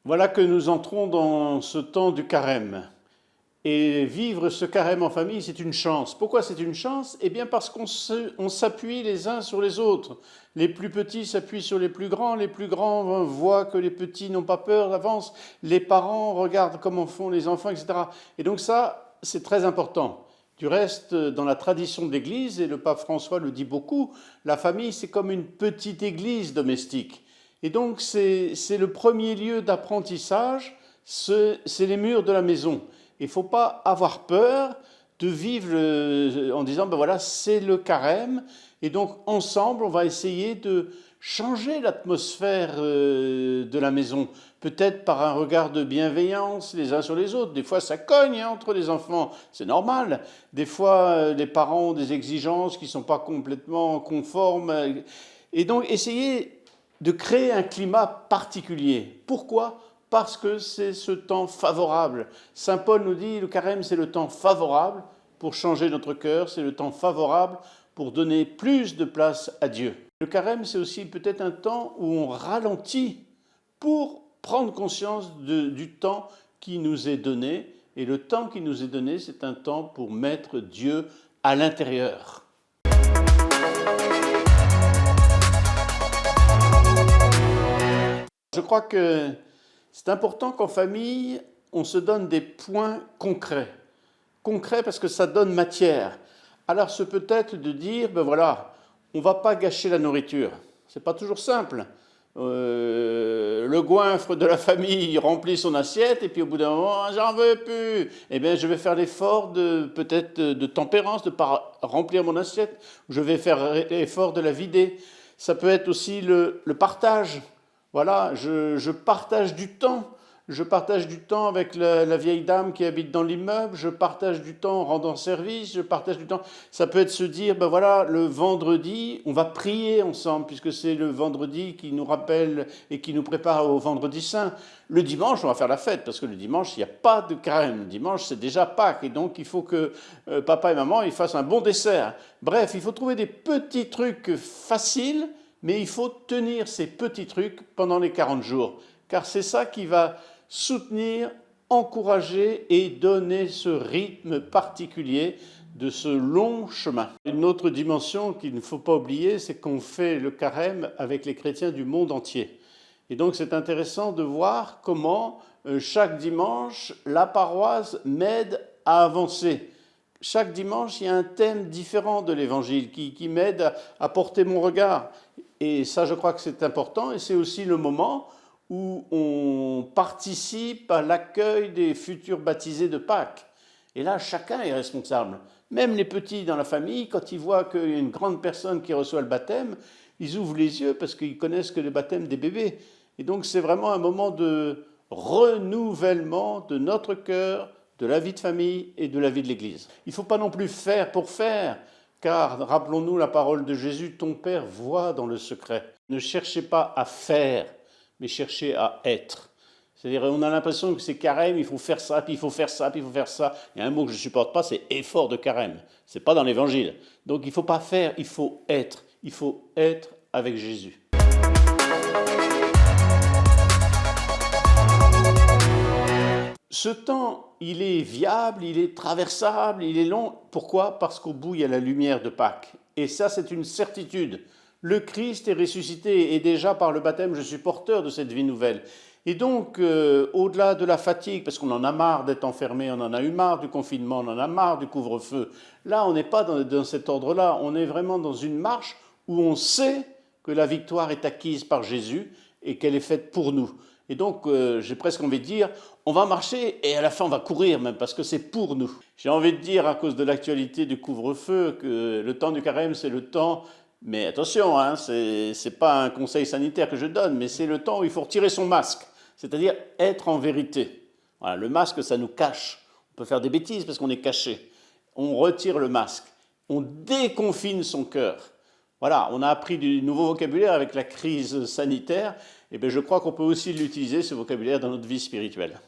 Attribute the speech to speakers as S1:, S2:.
S1: Voilà que nous entrons dans ce temps du carême. Et vivre ce carême en famille, c'est une chance. Pourquoi c'est une chance? Eh bien parce qu'on s'appuie les uns sur les autres. Les plus petits s'appuient sur les plus grands voient que les petits n'ont pas peur, avancent, les parents regardent comment font les enfants, etc. Et donc ça, c'est très important. Du reste, dans la tradition de l'Église, et le pape François le dit beaucoup, la famille, c'est comme une petite église domestique. Et donc, c'est le premier lieu d'apprentissage, c'est les murs de la maison. Il ne faut pas avoir peur de vivre en disant, ben voilà, c'est le carême, et donc ensemble, on va essayer de changer l'atmosphère de la maison, peut-être par un regard de bienveillance les uns sur les autres. Des fois, ça cogne entre les enfants, c'est normal. Des fois, les parents ont des exigences qui ne sont pas complètement conformes. Et donc, essayer de créer un climat particulier. Pourquoi ? Parce que c'est ce temps favorable. Saint Paul nous dit, le carême, c'est le temps favorable pour changer notre cœur, c'est le temps favorable pour donner plus de place à Dieu. Le carême, c'est aussi peut-être un temps où on ralentit pour prendre conscience du temps qui nous est donné. Et le temps qui nous est donné, c'est un temps pour mettre Dieu à l'intérieur. Je crois que c'est important qu'en famille, on se donne des points concrets. Concrets parce que ça donne matière. Alors, ce peut être de dire, ben voilà, on ne va pas gâcher la nourriture. Ce n'est pas toujours simple. Le goinfre de la famille remplit son assiette et puis au bout d'un moment, j'en veux plus. Eh bien, je vais faire l'effort peut-être de tempérance, de ne pas remplir mon assiette. Je vais faire l'effort de la vider. Ça peut être aussi le partage. Voilà, je partage du temps. Je partage du temps avec la vieille dame qui habite dans l'immeuble, je partage du temps en rendant service, je partage du temps. Ça peut être se dire, ben voilà, le vendredi, on va prier ensemble, puisque c'est le vendredi qui nous rappelle et qui nous prépare au vendredi saint. Le dimanche, on va faire la fête, parce que le dimanche, il n'y a pas de carême. Le dimanche, c'est déjà Pâques, et donc il faut que papa et maman ils fassent un bon dessert. Bref, il faut trouver des petits trucs faciles, mais il faut tenir ces petits trucs pendant les 40 jours, car c'est ça qui va soutenir, encourager et donner ce rythme particulier de ce long chemin. Une autre dimension qu'il ne faut pas oublier, c'est qu'on fait le carême avec les chrétiens du monde entier. Et donc c'est intéressant de voir comment chaque dimanche, la paroisse m'aide à avancer. Chaque dimanche, il y a un thème différent de l'Évangile qui m'aide à porter mon regard. Et ça, je crois que c'est important, et c'est aussi le moment où on participe à l'accueil des futurs baptisés de Pâques. Et là, chacun est responsable. Même les petits dans la famille, quand ils voient qu'il y a une grande personne qui reçoit le baptême, ils ouvrent les yeux parce qu'ils connaissent que le baptême des bébés. Et donc, c'est vraiment un moment de renouvellement de notre cœur, de la vie de famille et de la vie de l'Église. Il ne faut pas non plus faire pour faire, car rappelons-nous la parole de Jésus, ton Père voit dans le secret. Ne cherchez pas à faire, mais chercher à être. C'est-à-dire, on a l'impression que c'est carême, il faut faire ça, puis il faut faire ça, puis il faut faire ça. Il y a un mot que je ne supporte pas, c'est effort de carême. Ce n'est pas dans l'Évangile. Donc il ne faut pas faire, il faut être. Il faut être avec Jésus. Ce temps, il est viable, il est traversable, il est long. Pourquoi ? Parce qu'au bout, il y a la lumière de Pâques. Et ça, c'est une certitude. Le Christ est ressuscité et déjà par le baptême, je suis porteur de cette vie nouvelle. Et donc, au-delà de la fatigue, parce qu'on en a marre d'être enfermé, on en a eu marre du confinement, on en a marre du couvre-feu, là, on n'est pas dans cet ordre-là, on est vraiment dans une marche où on sait que la victoire est acquise par Jésus et qu'elle est faite pour nous. Et donc, j'ai presque envie de dire, on va marcher et à la fin, on va courir même, parce que c'est pour nous. J'ai envie de dire, à cause de l'actualité du couvre-feu, que le temps du carême, c'est le temps. Mais attention, hein, ce n'est pas un conseil sanitaire que je donne, mais c'est le temps où il faut retirer son masque, c'est-à-dire être en vérité. Voilà, le masque, ça nous cache. On peut faire des bêtises parce qu'on est caché. On retire le masque, on déconfine son cœur. Voilà, on a appris du nouveau vocabulaire avec la crise sanitaire, et bien je crois qu'on peut aussi l'utiliser, ce vocabulaire, dans notre vie spirituelle.